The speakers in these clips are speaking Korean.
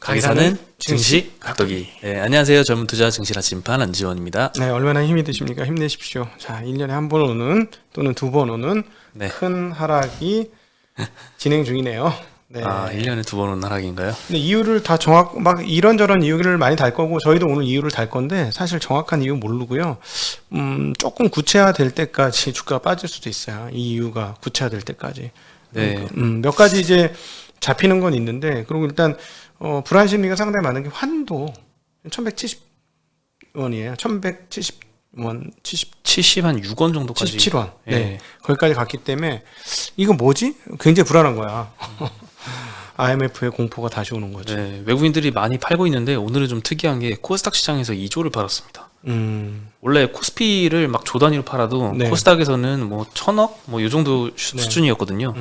강의사는 증시 각도기. 네, 안녕하세요. 젊은 투자 증시 아침판 안지원입니다. 네, 얼마나 힘이 드십니까? 힘내십시오. 자, 1년에 한 번 오는 또는 두 번 오는 네. 큰 하락이 진행 중이네요. 네. 1년에 두 번 오는 하락인가요? 근데 이유를 다 막 이런저런 이유를 많이 달 거고 저희도 오늘 이유를 달 건데 사실 정확한 이유 모르고요. 조금 구체화될 때까지 주가가 빠질 수도 있어요. 이 이유가 구체화될 때까지. 네. 몇 가지 이제 잡히는 건 있는데 그리고 일단 불안 심리가 상당히 많은 게 환도 1170원이에요. 1170원 70 한 6원 정도까지. 77원. 예. 네. 거기까지 갔기 때문에 이거 뭐지? 굉장히 불안한 거야. IMF의 공포가 다시 오는 거죠. 네, 외국인들이 많이 팔고 있는데 오늘은 좀 특이한 게 코스닥 시장에서 2조를 팔았습니다. 원래 코스피를 막 조 단위로 팔아도 네. 코스닥에서는 뭐 1000억 뭐 이 정도 수준이었거든요.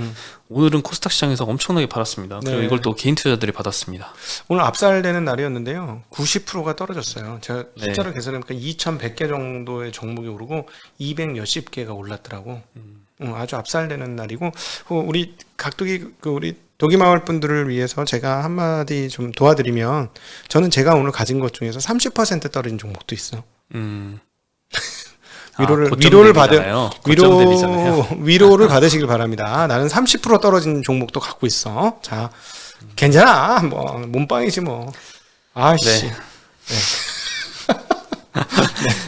오늘은 코스닥 시장에서 엄청나게 팔았습니다. 그리고 네. 이걸 또 개인 투자자들이 받았습니다. 오늘 압살되는 날이었는데요. 90%가 떨어졌어요. 제가 네. 숫자를 계산해보니까 2100개 정도의 종목이 오르고 200 몇십 개가 올랐더라고. 아주 압살되는 날이고 우리 각도기 우리 도기마을 분들을 위해서 제가 한마디 좀 도와드리면 저는 제가 오늘 가진 것 중에서 30% 떨어진 종목도 있어. 위로를 받으시길 바랍니다. 나는 30% 떨어진 종목도 갖고 있어. 자, 괜찮아. 뭐 몸빵이지 뭐. 아씨. 네.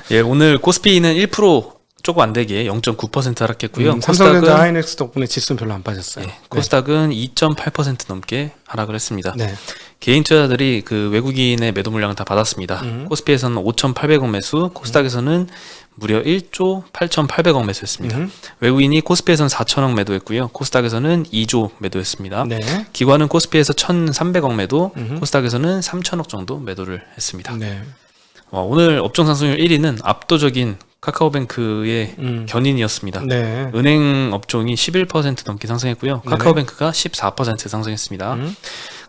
예, 오늘 코스피는 1% 조금 안 되게 0.9% 하락했고요. 삼성전자 하이닉스 덕분에 지수는 별로 안 빠졌어요. 네, 코스닥은 2.8% 넘게 하락을 했습니다. 네. 개인 투자자들이 그 외국인의 매도 물량을 다 받았습니다. 코스피에서는 5,800억 매수, 코스닥에서는 무려 1조 8,800억 매수했습니다. 외국인이 코스피에서는 4,000억 매도했고요. 코스닥에서는 2조 매도했습니다. 네. 기관은 코스피에서 1,300억 매도, 코스닥에서는 3,000억 정도 매도를 했습니다. 네. 오늘 업종 상승률 1위는 압도적인 카카오뱅크의 견인이었습니다. 네. 은행 업종이 11% 넘게 상승했고요. 카카오뱅크가 14% 상승했습니다.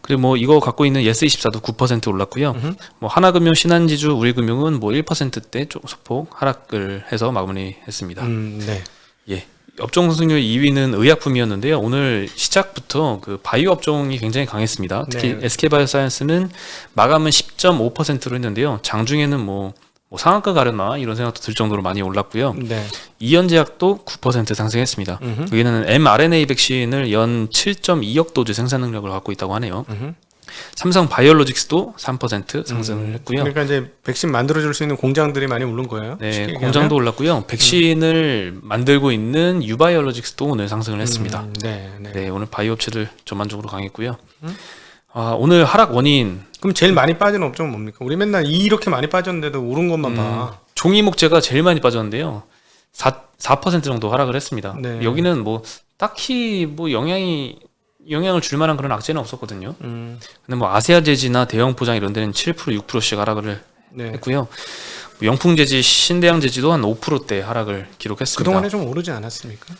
그리고 뭐 이거 갖고 있는 예스24도 9% 올랐고요. 뭐 하나금융, 신한지주, 우리금융은 뭐 1%대 소폭 하락을 해서 마무리했습니다. 네. 예. 업종 상승률 2위는 의약품이었는데요. 오늘 시작부터 그 바이오 업종이 굉장히 강했습니다. 특히 네. SK바이오사이언스는 마감은 10.5%로 했는데요. 장중에는 뭐 상한가 가려나 이런 생각도 들 정도로 많이 올랐고요. 네. 이연제약도 9% 상승했습니다. 여기는 mRNA 백신을 연 7.2억 도즈 생산 능력을 갖고 있다고 하네요. 삼성 바이오로직스도 3% 상승을 했고요. 그러니까 이제 백신 만들어줄 수 있는 공장들이 많이 오른 거예요. 네, 공장도 올랐고요. 백신을 만들고 있는 유바이오로직스도 오늘 상승을 했습니다. 네. 네, 오늘 바이오 업체들 전반적으로 강했고요. 오늘 하락 원인 그럼 제일 많이 빠진 업종은 뭡니까? 우리 맨날 이렇게 많이 빠졌는데도 오른 것만 봐. 종이목재가 제일 많이 빠졌는데요. 4% 정도 하락을 했습니다. 네. 여기는 뭐 딱히 뭐 영향을 줄 만한 그런 악재는 없었거든요. 근데 뭐 아세아제지나 대형 포장 이런 데는 7% 6%씩 하락을 네. 했고요. 영풍제지, 신대양제지도 한 5%대 하락을 기록했습니다. 그동안에 좀 오르지 않았습니까?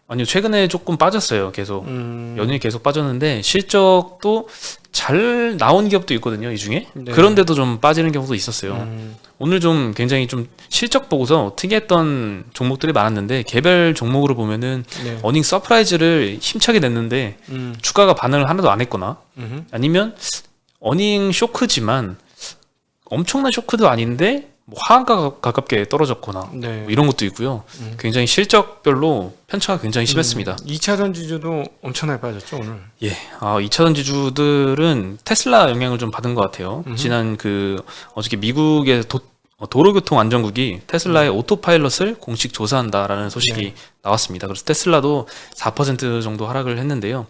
아니요, 최근에 조금 빠졌어요. 계속 연일 계속 빠졌는데 실적도 잘 나온 기업도 있거든요, 이 중에. 네. 그런데도 좀 빠지는 경우도 있었어요. 오늘 좀 굉장히 좀 실적 보고서 특이했던 종목들이 많았는데 개별 종목으로 보면은 네. 어닝 서프라이즈를 힘차게 냈는데 주가가 반응을 하나도 안 했거나 아니면 어닝 쇼크지만 엄청난 쇼크도 아닌데 뭐 하한가 가깝게 떨어졌거나 네. 뭐 이런 것도 있고요. 굉장히 실적별로 편차가 굉장히 심했습니다. 2차전 지주도 엄청나게 빠졌죠 오늘. 예, 2차전 지주들은 테슬라 영향을 좀 받은 것 같아요. 지난 어저께 미국의 도로교통 안전국이 테슬라의 오토파일럿을 공식 조사한다라는 소식이 나왔습니다. 그래서 테슬라도 4% 정도 하락을 했는데요.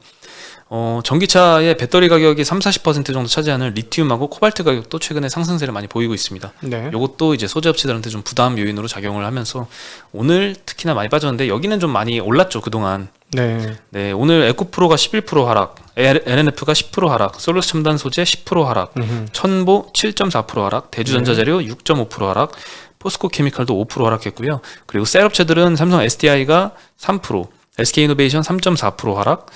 전기차의 배터리 가격이 30-40% 정도 차지하는 리튬하고 코발트 가격도 최근에 상승세를 많이 보이고 있습니다. 네. 이것도 이제 소재업체들한테 좀 부담 요인으로 작용을 하면서 오늘 특히나 많이 빠졌는데 여기는 좀 많이 올랐죠, 그동안. 네. 네, 오늘 에코프로가 11% 하락, LNF가 10% 하락, 솔루스 첨단 소재 10% 하락, 천보 7.4% 하락, 대주전자재료 6.5% 하락, 포스코 케미칼도 5% 하락했고요. 그리고 셀업체들은 삼성 SDI가 3%, SK이노베이션 3.4% 하락,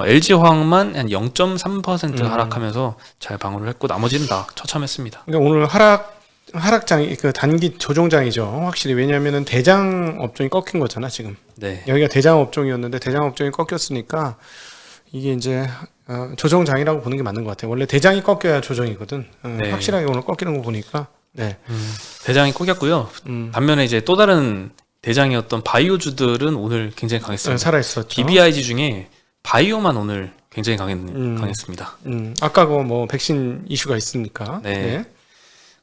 LG화학만 한 0.3% 하락하면서 잘 방어를 했고 나머지는 다 처참했습니다. 그러니까 오늘 하락장이 단기 조정장이죠. 확실히 왜냐하면은 대장 업종이 꺾인 거잖아 지금. 네. 여기가 대장 업종이었는데 대장 업종이 꺾였으니까 이게 이제 조정장이라고 보는 게 맞는 것 같아요. 원래 대장이 꺾여야 조정이거든. 네. 확실하게 오늘 꺾이는 거 보니까. 네. 대장이 꺾였고요. 반면에 이제 또 다른 대장이었던 바이오주들은 오늘 굉장히 강했습니다. 살아있었죠. DBIG 중에 바이오만 오늘 굉장히 강했습니다. 아까 그 뭐 백신 이슈가 있으니까. 네.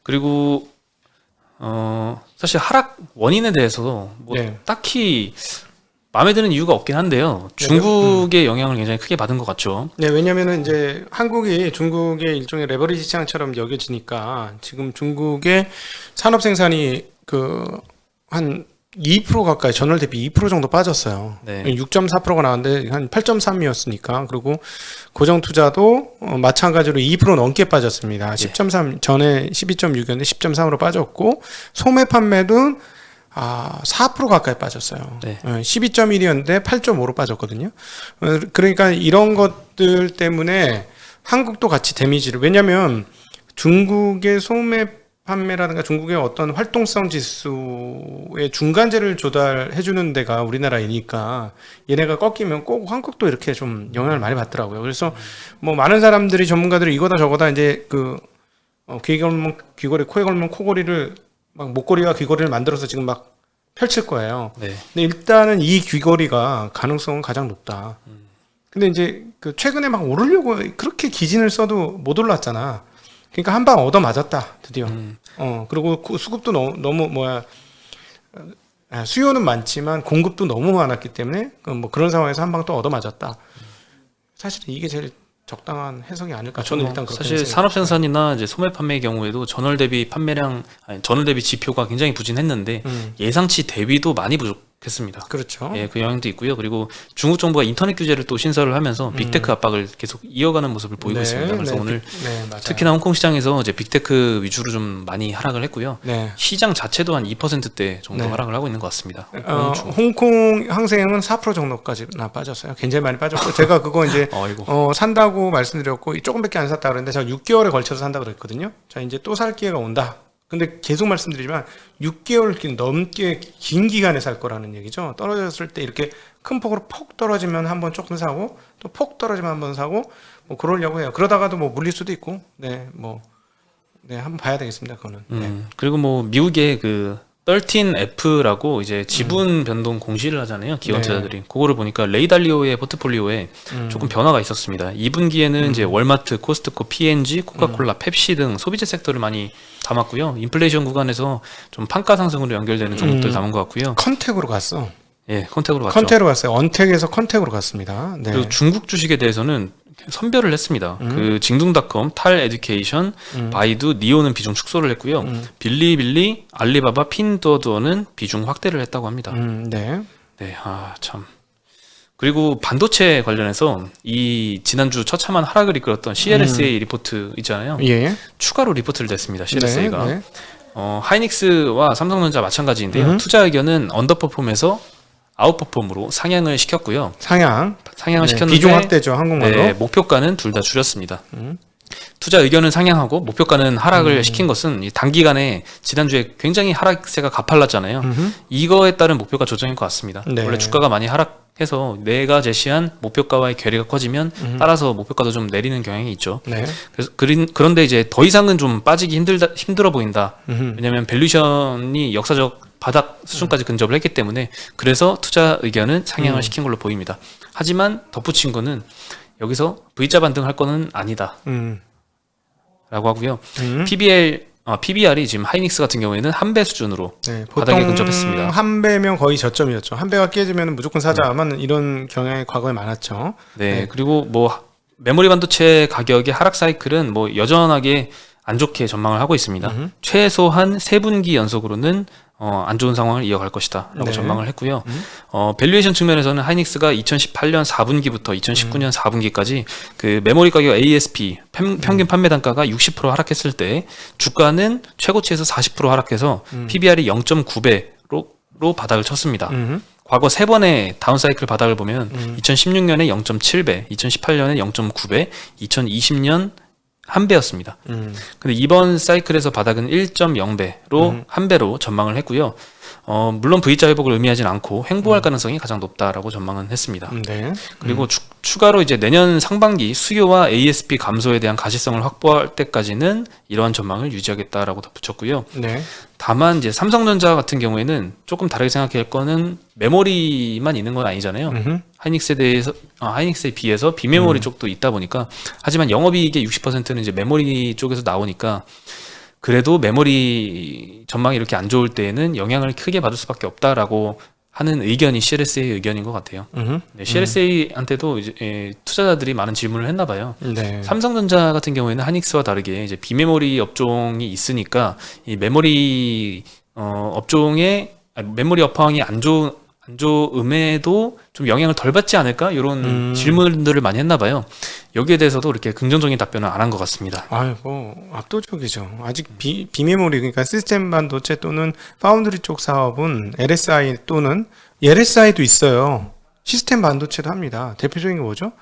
그리고 사실 하락 원인에 대해서 뭐 네. 딱히 마음에 드는 이유가 없긴 한데요. 중국의 영향을 굉장히 크게 받은 것 같죠. 네, 왜냐면은 이제 한국이 중국의 일종의 레버리지 시장처럼 여겨지니까 지금 중국의 산업 생산이 한 2% 가까이 전월 대비 2% 정도 빠졌어요. 네. 6.4%가 나왔는데 한 8.3이었으니까 그리고 고정 투자도 마찬가지로 2% 넘게 빠졌습니다. 10.3 전에 12.6이었는데 10.3으로 빠졌고 소매 판매도 4% 가까이 빠졌어요. 네. 12.1이었는데 8.5로 빠졌거든요. 그러니까 이런 것들 때문에 한국도 같이 데미지를, 왜냐하면 중국의 소매 판매라든가 중국의 어떤 활동성 지수의 중간재를 조달해주는 데가 우리나라이니까 얘네가 꺾이면 꼭 한국도 이렇게 좀 영향을 많이 받더라고요. 그래서 뭐 많은 사람들이 전문가들이 이거다 저거다 이제 귀에 걸면 귀걸이, 코에 걸면 코걸이를 막 목걸이와 귀걸이를 만들어서 지금 막 펼칠 거예요. 네. 근데 일단은 이 귀걸이가 가능성은 가장 높다. 근데 이제 최근에 막 오르려고 그렇게 기진을 써도 못 올랐잖아. 그러니까 한 방 얻어 맞았다 드디어. 그리고 수급도 너무 수요는 많지만 공급도 너무 많았기 때문에 뭐 그런 상황에서 한 방 또 얻어 맞았다. 사실 이게 제일 적당한 해석이 아닐까. 저는 일단 그렇게 사실 산업 생산이나 이제 소매 판매의 경우에도 전월 대비 전월 대비 지표가 굉장히 부진했는데 예상치 대비도 많이 부족했습니다. 그렇죠. 예, 그 영향도 있고요. 그리고 중국 정부가 인터넷 규제를 또 신설을 하면서 빅테크 압박을 계속 이어가는 모습을 보이고 있습니다. 그래서 오늘 맞아요. 특히나 홍콩 시장에서 이제 빅테크 위주로 좀 많이 하락을 했고요. 네. 시장 자체도 한 2%대 정도 네. 하락을 하고 있는 것 같습니다. 홍콩 항생은 4% 정도까지나 빠졌어요. 굉장히 많이 빠졌고 제가 그거 이제 산다고 말씀드렸고 조금밖에 안 샀다 그랬는데 제가 6개월에 걸쳐서 산다 그랬거든요. 자, 이제 또 살 기회가 온다. 근데 계속 말씀드리지만 6개월 넘게 긴 기간에 살 거라는 얘기죠. 떨어졌을 때 이렇게 큰 폭으로 폭 떨어지면 한번 조금 사고 또 폭 떨어지면 한번 사고 뭐 그러려고 해요. 그러다가도 뭐 물릴 수도 있고 한번 봐야 되겠습니다. 그거는. 그리고 뭐 미국의 13F라고 이제 지분 변동 공시를 하잖아요. 기관투자자들이. 그거를 보니까 레이 달리오의 포트폴리오에 조금 변화가 있었습니다. 2분기에는 이제 월마트, 코스트코, P&G, 코카콜라, 펩시 등 소비재 섹터를 많이 담았고요. 인플레이션 구간에서 좀 판가 상승으로 연결되는 종목들 담은 것 같고요. 컨택으로 갔어. 예, 컨택으로 갔죠. 컨택으로 갔어요. 언택에서 컨택으로 갔습니다. 네. 그리고 중국 주식에 대해서는 선별을 했습니다. 징둥닷컴, 탈 에듀케이션, 바이두, 니오는 비중 축소를 했고요. 빌리빌리, 알리바바, 핀두어두어는 비중 확대를 했다고 합니다. 네. 네, 참. 그리고 반도체 관련해서 이 지난주 처참한 하락을 이끌었던 CLSA 리포트 있잖아요. 예. 추가로 리포트를 냈습니다. CLSA가. 네. 하이닉스와 삼성전자 마찬가지인데요. 투자 의견은 언더퍼폼에서 아웃퍼폼으로 상향을 시켰고요. 상향을 시켰는데 비중 확대죠, 한국말로. 네, 목표가는 둘 다 줄였습니다. 투자 의견은 상향하고 목표가는 하락을 시킨 것은 이 단기간에 지난주에 굉장히 하락세가 가팔랐잖아요. 이거에 따른 목표가 조정인 것 같습니다. 네. 원래 주가가 많이 하락해서 내가 제시한 목표가와의 괴리가 커지면 따라서 목표가도 좀 내리는 경향이 있죠. 네. 그래서 그런데 이제 더 이상은 좀 빠지기 힘들어 보인다. 왜냐하면 밸류션이 역사적 바닥 수준까지 근접을 했기 때문에 그래서 투자 의견은 상향을 시킨 걸로 보입니다. 하지만 덧붙인 거는 여기서 V자 반등할 거는 아니다 라고 하고요. PBR이 지금 하이닉스 같은 경우에는 한 배 수준으로 바닥에 근접했습니다. 한 배면 거의 저점이었죠. 한 배가 깨지면 무조건 사자만 이런 경향이 과거에 많았죠. 네. 그리고 뭐 메모리 반도체 가격의 하락 사이클은 뭐 여전하게 안 좋게 전망을 하고 있습니다. 최소한 3분기 연속으로는 안 좋은 상황을 이어갈 것이다 라고 전망을 했고요. 밸류에이션 측면에서는 하이닉스가 2018년 4분기부터 2019년 4분기까지 그 메모리 가격 ASP 평균 판매 단가가 60% 하락했을 때 주가는 최고치에서 40% 하락해서 PBR이 0.9배로 바닥을 쳤습니다. 과거 3번의 다운사이클 바닥을 보면 2016년에 0.7배, 2018년에 0.9배, 2020년 한 배였습니다. 근데 이번 사이클에서 바닥은 1.0배로 한 배로 전망을 했고요. 물론 V자 회복을 의미하진 않고 횡보할 가능성이 가장 높다라고 전망은 했습니다. 네. 그리고 추가로 이제 내년 상반기 수요와 ASP 감소에 대한 가시성을 확보할 때까지는 이러한 전망을 유지하겠다라고 덧붙였고요. 네. 다만 이제 삼성전자 같은 경우에는 조금 다르게 생각할 거는 메모리만 있는 건 아니잖아요. 하이닉스에 비해서 비메모리 쪽도 있다 보니까, 하지만 영업이익의 60%는 이제 메모리 쪽에서 나오니까 그래도 메모리 전망이 이렇게 안 좋을 때에는 영향을 크게 받을 수밖에 없다라고 하는 의견이 CLSA의 의견인 것 같아요. 네, CLSA한테도 이제 투자자들이 많은 질문을 했나 봐요. 네. 삼성전자 같은 경우에는 하이닉스와 다르게 이제 비메모리 업종이 있으니까 이 메모리 업종의 메모리 업황이 안 좋음에도 좀 영향을 덜 받지 않을까, 이런 질문들을 많이 했나 봐요. 여기에 대해서도 이렇게 긍정적인 답변을 안 한 것 같습니다. 아이고, 압도적이죠. 아직 비메모리, 그러니까 시스템 반도체 또는 파운드리 쪽 사업은 LSI 또는 LSI도 있어요. 시스템 반도체도 합니다. 대표적인 게 뭐죠?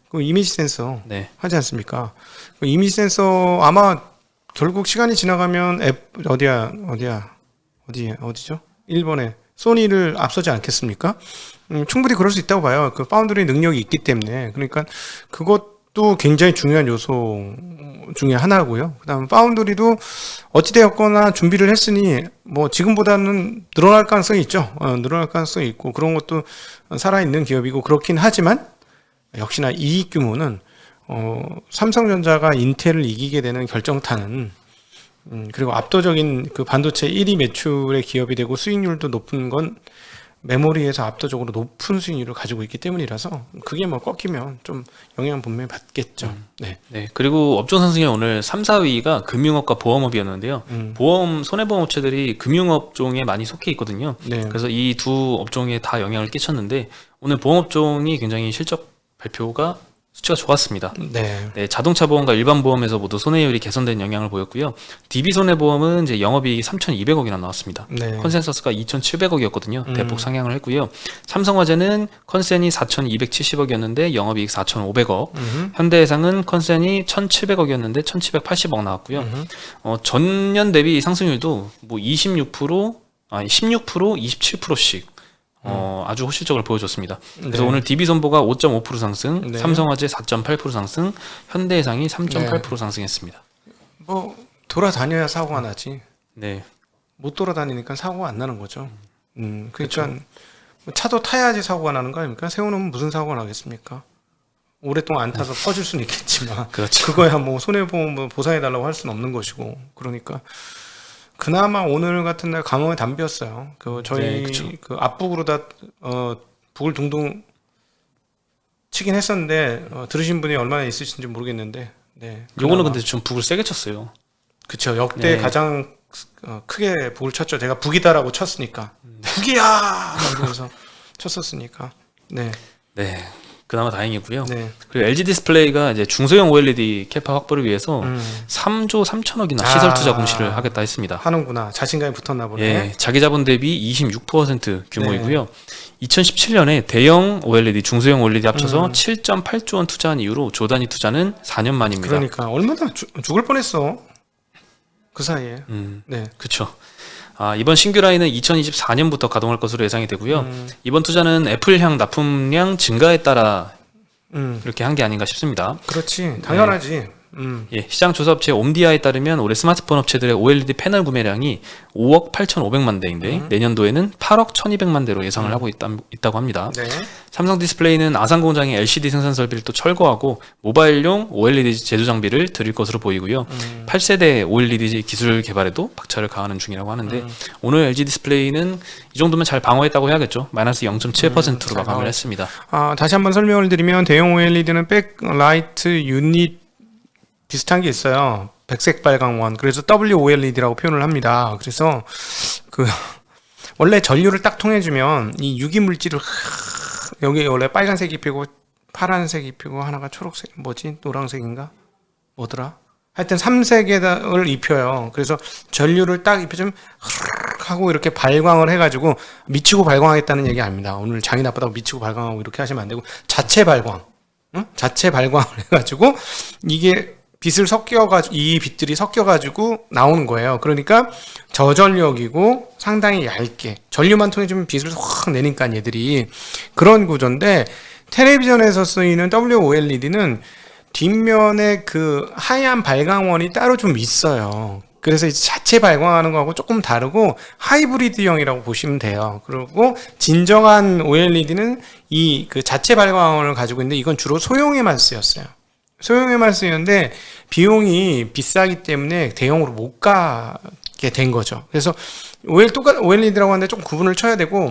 그 이미지 센서 네. 하지 않습니까? 그 이미지 센서 아마 결국 시간이 지나가면 어디죠? 일본에 소니를 앞서지 않겠습니까? 충분히 그럴 수 있다고 봐요. 그 파운드리 능력이 있기 때문에. 그러니까 그것도 굉장히 중요한 요소 중에 하나고요. 그다음 파운드리도 어찌되었거나 준비를 했으니 뭐 지금보다는 늘어날 가능성이 있죠. 늘어날 가능성이 있고 그런 것도 살아있는 기업이고 그렇긴 하지만 역시나 이익 규모는 삼성전자가 인텔을 이기게 되는 결정타는 그리고 압도적인 그 반도체 1위 매출의 기업이 되고 수익률도 높은 건 메모리에서 압도적으로 높은 수익률을 가지고 있기 때문이라서 그게 뭐 꺾이면 좀 영향은 분명히 받겠죠. 네. 네. 그리고 업종 상승에 오늘 3, 4위가 금융업과 보험업이었는데요. 손해보험 업체들이 금융업종에 많이 속해 있거든요. 네. 그래서 이 두 업종에 다 영향을 끼쳤는데 오늘 보험업종이 굉장히 실적 발표가 수치가 좋았습니다. 네. 네, 자동차 보험과 일반 보험에서 모두 손해율이 개선된 영향을 보였고요. DB 손해보험은 이제 영업이익이 3,200억이나 나왔습니다. 네. 컨센서스가 2,700억이었거든요. 대폭 상향을 했고요. 삼성화재는 컨센이 4,270억이었는데 영업이익 4,500억. 현대해상은 컨센이 1,700억이었는데 1,780억 나왔고요. 전년 대비 상승률도 뭐 16%, 27%씩 아주 호실적을 보여줬습니다. 그래서 네. 오늘 DB손보가 5.5% 상승, 네. 삼성화재 4.8% 상승, 현대해상이 3.8% 상승했습니다. 뭐 돌아다녀야 사고가 나지. 네, 못 돌아다니니까 사고가 안 나는 거죠. 그러니까 뭐 차도 타야지 사고가 나는 거 아닙니까? 세워놓으면 무슨 사고가 나겠습니까? 오랫동안 안 타서 퍼질 수는 있겠지만 그렇죠. 그거야 뭐 손해보험 뭐 보상해달라고 할 수는 없는 것이고 그러니까 그나마 오늘 같은 날 강원에 담비였어요. 그 저희 네, 그쵸. 그 앞북으로 다 북을 둥둥 치긴 했었는데 들으신 분이 얼마나 있으신지 모르겠는데 네. 요거는 그나마. 근데 좀 북을 세게 쳤어요. 그쵸. 역대 네. 가장 크게 북을 쳤죠. 제가 북이다라고 쳤으니까. 북이야! 이러면서 쳤었으니까. 네. 네, 그나마 다행이고요. 네. 그리고 LG 디스플레이가 이제 중소형 OLED 캐파 확보를 위해서 3조 3천억이나 시설 투자 공시를 하겠다 했습니다. 하는구나. 자신감이 붙었나 보네. 예, 자기 자본 대비 26% 규모이고요. 2017년에 대형 OLED, 중소형 OLED 합쳐서 7.8조 원 투자한 이후로 조단위 투자는 4년 만입니다. 그러니까 얼마나 죽을 뻔했어. 그 사이에. 네. 그렇죠. 이번 신규 라인은 2024년부터 가동할 것으로 예상이 되고요. 이번 투자는 애플향 납품량 증가에 따라 그렇게 한 게 아닌가 싶습니다. 그렇지. 당연하지. 예, 시장 조사 업체 옴디아에 따르면 올해 스마트폰 업체들의 OLED 패널 구매량이 5억 8,500만 대인데 내년도에는 8억 1,200만 대로 예상을 하고 있다고 합니다. 네. 삼성 디스플레이는 아산 공장에 LCD 생산 설비를 또 철거하고 모바일용 OLED 제조 장비를 들일 것으로 보이고요. 8세대 OLED 기술 개발에도 박차를 가하는 중이라고 하는데 오늘 LG 디스플레이는 이 정도면 잘 방어했다고 해야겠죠. 마이너스 0.7%로 마감을 했습니다. 다시 한번 설명을 드리면 대형 OLED는 백라이트 유닛 비슷한 게 있어요. 백색 발광원. 그래서 WOLED라고 표현을 합니다. 그래서 원래 전류를 딱 통해주면 이 유기 물질을 여기 원래 빨간색이 피고 파란색이 피고 하나가 초록색 노란색인가? 뭐더라? 하여튼 3색을 입혀요. 그래서 전류를 딱 입혀주면 하고 이렇게 발광을 해가지고 미치고 발광하겠다는 얘기 아닙니다. 오늘 장이 나쁘다고 미치고 발광하고 이렇게 하시면 안 되고 자체 발광. 자체 발광을 해가지고 이게 이 빛들이 섞여가지고 나오는 거예요. 그러니까 저전력이고 상당히 얇게 전류만 통해 주면 빛을 확 내니까 얘들이 그런 구조인데 텔레비전에서 쓰이는 WOLED는 뒷면에 그 하얀 발광원이 따로 좀 있어요. 그래서 이제 자체 발광하는 거하고 조금 다르고 하이브리드형이라고 보시면 돼요. 그리고 진정한 OLED는 이 그 자체 발광원을 가지고 있는데 이건 주로 소형에만 쓰였어요. 소형에만 쓰였는데 비용이 비싸기 때문에 대형으로 못 가게 된 거죠. 그래서 OLED라고 하는데 좀 구분을 쳐야 되고,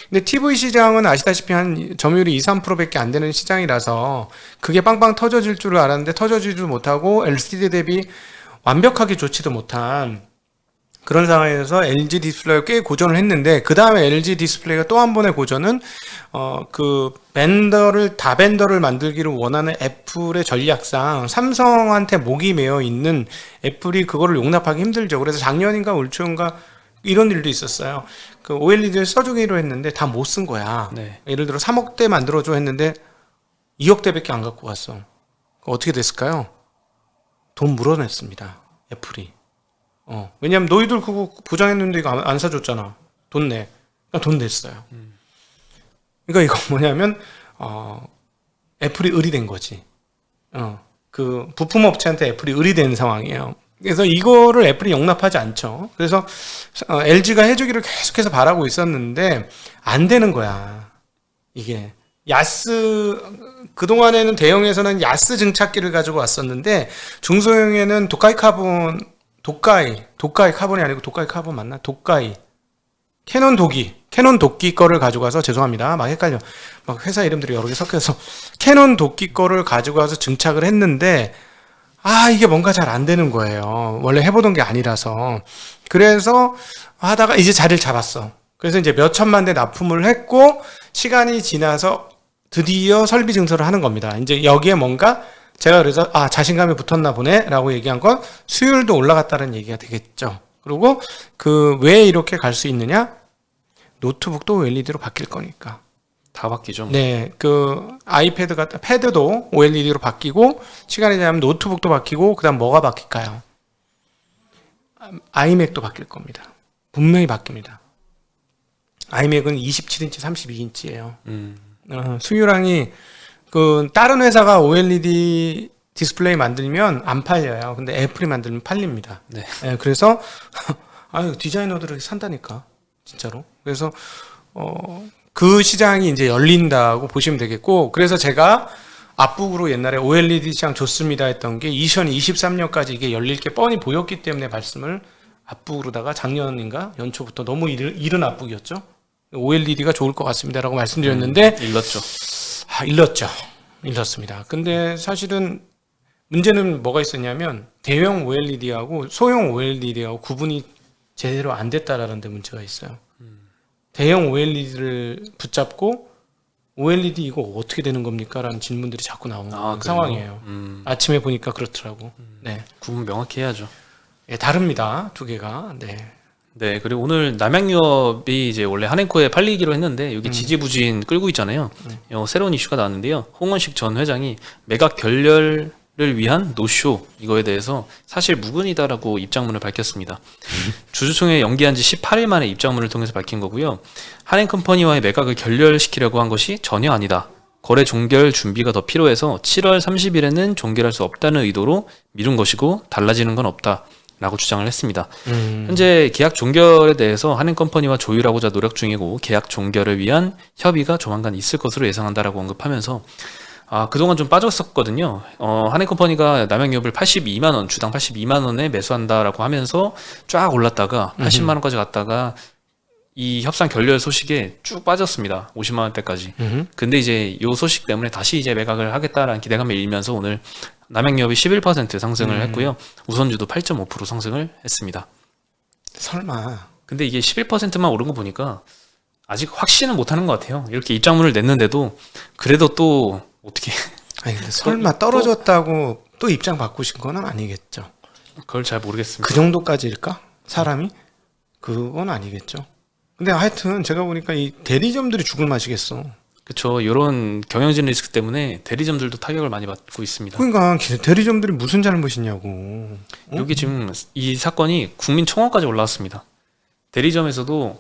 근데 TV 시장은 아시다시피 한 점유율이 2-3%밖에 안 되는 시장이라서 그게 빵빵 터져질 줄 알았는데 터져지지도 못하고 LCD 대비 완벽하게 좋지도 못한 그런 상황에서 LG 디스플레이가 꽤 고전을 했는데, 그 다음에 LG 디스플레이가 또 한 번의 고전은 그 다벤더를 만들기를 원하는 애플의 전략상 삼성한테 목이 메어 있는 애플이 그거를 용납하기 힘들죠. 그래서 작년인가 올 초인가 이런 일도 있었어요. 그 OLED를 써주기로 했는데 다 못 쓴 거야. 네. 예를 들어 3억대 만들어줘 했는데 2억대밖에 안 갖고 왔어. 어떻게 됐을까요? 돈 물어냈습니다. 애플이. 왜냐면 너희들 그거 보장했는데 이거 안 사줬잖아. 돈 내. 그러니까 돈 냈어요. 그러니까 이거 뭐냐면 애플이 의리된 거지. 그 부품 업체한테 애플이 의리된 상황이에요. 그래서 이거를 애플이 용납하지 않죠. 그래서 LG가 해주기를 계속해서 바라고 있었는데 안 되는 거야. 이게 그동안에는 대형에서는 야스 증착기를 가지고 왔었는데 중소형에는 도카이 카본이 아니고 도카이 카본 맞나? 캐논 도끼 거를 가지고 와서, 죄송합니다. 막 헷갈려. 막 회사 이름들이 여러 개 섞여서 캐논 도끼 거를 가지고 와서 증착을 했는데 이게 뭔가 잘 안 되는 거예요. 원래 해보던 게 아니라서. 그래서 하다가 이제 자리를 잡았어. 그래서 이제 몇 천만 대 납품을 했고 시간이 지나서 드디어 설비 증설을 하는 겁니다. 이제 여기에 뭔가 제가 그래서 자신감이 붙었나 보네 라고 얘기한 건 수율도 올라갔다는 얘기가 되겠죠. 그리고 왜 이렇게 갈 수 있느냐? 노트북도 OLED로 바뀔 거니까. 다 바뀌죠. 네, 패드도 OLED로 바뀌고 시간이 지나면 노트북도 바뀌고 그다음 뭐가 바뀔까요? 아이맥도 바뀔 겁니다. 분명히 바뀝니다. 아이맥은 27인치, 32인치예요. 수율량이 다른 회사가 OLED 디스플레이 만들면 안 팔려요. 근데 애플이 만들면 팔립니다. 네. 그래서 디자이너들이 산다니까 진짜로. 그래서 그 시장이 이제 열린다고 보시면 되겠고, 그래서 제가 앞북으로 옛날에 OLED 시장 좋습니다 했던 게 2023년까지 이게 열릴 게 뻔히 보였기 때문에 말씀을 앞북으로다가 작년인가 연초부터 너무 이른 앞북이었죠. OLED가 좋을 것 같습니다라고 말씀드렸는데 일렀죠. 일렀습니다. 근데 사실은 문제는 뭐가 있었냐면 대형 OLED하고 소형 OLED하고 구분이 제대로 안 됐다라는 데 문제가 있어요. 대형 OLED를 붙잡고 OLED 이거 어떻게 되는 겁니까? 라는 질문들이 자꾸 나오는 상황이에요. 아침에 보니까 그렇더라고. 네. 구분 명확히 해야죠. 네, 다릅니다. 두 개가. 네. 네, 그리고 오늘 남양유업이 이제 원래 한행코에 팔리기로 했는데 여기 지지부진 끌고 있잖아요. 새로운 이슈가 나왔는데요. 홍원식 전 회장이 매각 결렬을 위한 노쇼 이거에 대해서 사실 무근이다라고 입장문을 밝혔습니다. 주주총회 연기한 지 18일 만에 입장문을 통해서 밝힌 거고요. 한행컴퍼니와의 매각을 결렬시키려고 한 것이 전혀 아니다. 거래 종결 준비가 더 필요해서 7월 30일에는 종결할 수 없다는 의도로 미룬 것이고 달라지는 건 없다. 라고 주장을 했습니다. 현재 계약 종결에 대해서 한행컴퍼니와 조율하고자 노력 중이고 계약 종결을 위한 협의가 조만간 있을 것으로 예상한다라고 언급하면서 그동안 좀 빠졌었거든요. 한행컴퍼니가 남양유업을 82만 원, 주당 82만 원에 매수한다라고 하면서 쫙 올랐다가 80만 원까지 갔다가 이 협상 결렬 소식에 쭉 빠졌습니다. 50만 원대까지. 근데 이제 이 소식 때문에 다시 이제 매각을 하겠다라는 기대감을 일면서 오늘 남양유업이 11% 상승을 했고요. 우선주도 8.5% 상승을 했습니다. 설마. 근데 이게 11%만 오른 거 보니까 아직 확신은 못하는 것 같아요. 이렇게 입장문을 냈는데도 그래도 또 어떻게? 근데 설마 떨어졌다고 또 입장 바꾸신 건 아니겠죠? 그걸 잘 모르겠습니다. 그 정도까지일까? 사람이? 그건 아니겠죠. 근데 하여튼 제가 보니까 이 대리점들이 죽을 맛이겠어. 그렇죠. 이런 경영진 리스크 때문에 대리점들도 타격을 많이 받고 있습니다. 그러니까 대리점들이 무슨 잘못이냐고. 어? 여기 지금 이 사건이 국민청원까지 올라왔습니다. 대리점에서도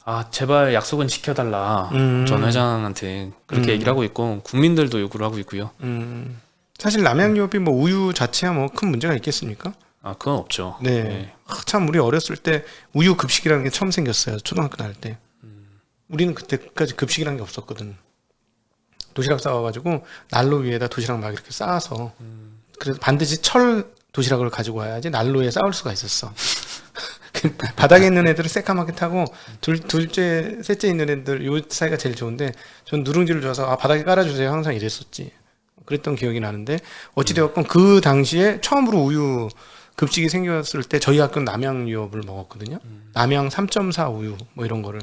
아 제발 약속은 지켜달라 전 회장한테 그렇게 얘기를 하고 있고 국민들도 요구를 하고 있고요. 사실 남양유업이 뭐 우유 자체야 뭐 큰 문제가 있겠습니까? 아 그건 없죠. 네. 참 우리 어렸을 때 우유 급식이라는 게 처음 생겼어요. 초등학교 다닐 때. 우리는 그때까지 급식이라는 게 없었거든. 도시락 싸와가지고 난로 위에다 도시락 막 이렇게 쌓아서 그래서 반드시 철 도시락을 가지고 와야지 난로에 쌓을 수가 있었어. 바닥에 있는 애들은 새까맣게 타고 둘째, 셋째 있는 애들 요 사이가 제일 좋은데 전 누룽지를 줘서 아 바닥에 깔아주세요 항상 이랬었지. 그랬던 기억이 나는데 어찌되었건 그 당시에 처음으로 우유 급식이 생겼을 때 저희 학교는 남양유업을 먹었거든요. 남양 3.4 우유 뭐 이런 거를.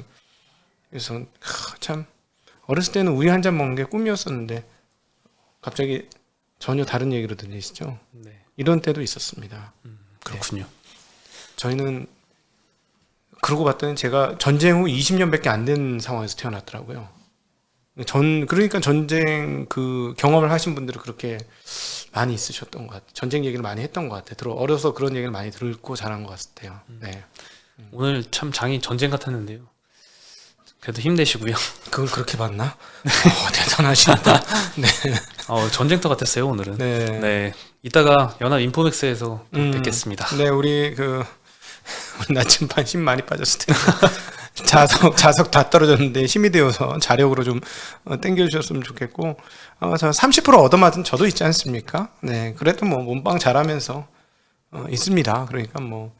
그래서 참 어렸을 때는 우유 한 잔 먹는 게 꿈이었었는데 갑자기 전혀 다른 얘기로 들리시죠? 네. 이런 때도 있었습니다. 그렇군요. 저희는 그러고 봤더니 제가 전쟁 후 20년밖에 안 된 상황에서 태어났더라고요. 그러니까 전쟁 그 경험을 하신 분들은 그렇게 많이 있으셨던 것 같아요. 전쟁 얘기를 많이 했던 것 같아요. 어려서 그런 얘기를 많이 듣고 자란 것 같아요. 네. 오늘 참 장이 전쟁 같았는데요. 그래도 힘내시고요. 그걸 그렇게 봤나? 대단하시다. 네. 전쟁터 같았어요 오늘은. 네. 네. 이따가 연합 인포맥스에서 뵙겠습니다. 네, 우리 나침반 힘 많이 빠졌을 텐데 자석 다 떨어졌는데 힘이 되어서 자력으로 좀 당겨주셨으면 좋겠고 저 30% 얻어맞은 저도 있지 않습니까? 네, 그래도 뭐 몸빵 잘하면서 있습니다. 그러니까 뭐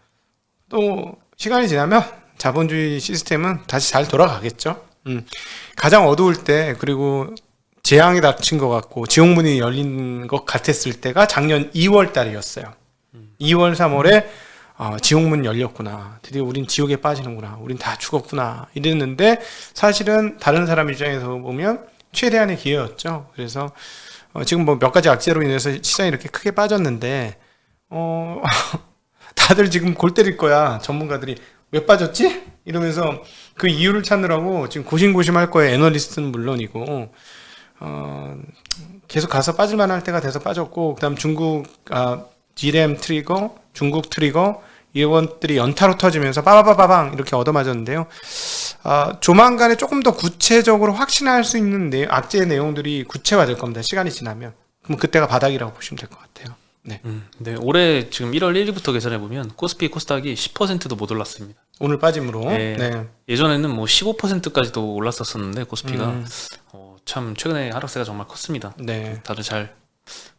또 시간이 지나면 자본주의 시스템은 다시 잘 돌아가겠죠. 가장 어두울 때 그리고 재앙이 닥친 것 같고 지옥문이 열린 것 같았을 때가 작년 2월 달이었어요. 2월 3월에 지옥문 열렸구나. 드디어 우린 지옥에 빠지는구나. 우린 다 죽었구나. 이랬는데 사실은 다른 사람 입장에서 보면 최대한의 기회였죠. 그래서 지금 뭐 몇 가지 악재로 인해서 시장이 이렇게 크게 빠졌는데 다들 지금 골 때릴 거야. 전문가들이 왜 빠졌지? 이러면서 그 이유를 찾느라고 지금 고심고심할 거예요. 애널리스트는 물론이고 계속 가서 빠질만 할 때가 돼서 빠졌고 그다음 중국 DRAM 트리거, 중국 트리거 이것들이 연타로 터지면서 빠바바바방 이렇게 얻어맞았는데요. 조만간에 조금 더 구체적으로 확신할 수 있는 악재의 내용들이 구체화될 겁니다. 시간이 지나면. 그럼 그때가 바닥이라고 보시면 될 것 같아요. 네. 네, 올해 지금 1월 1일부터 계산해 보면 코스피 코스닥이 10%도 못 올랐습니다. 오늘 빠짐으로. 네. 네. 예전에는 뭐 15%까지도 올랐었었는데 코스피가 참 최근에 하락세가 정말 컸습니다. 네. 다들 잘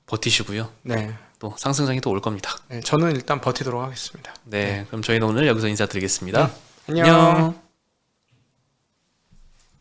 버티시고요. 네. 또 상승장이 또 올 겁니다. 네. 저는 일단 버티도록 하겠습니다. 네, 그럼 저희는 오늘 여기서 인사드리겠습니다. 안녕.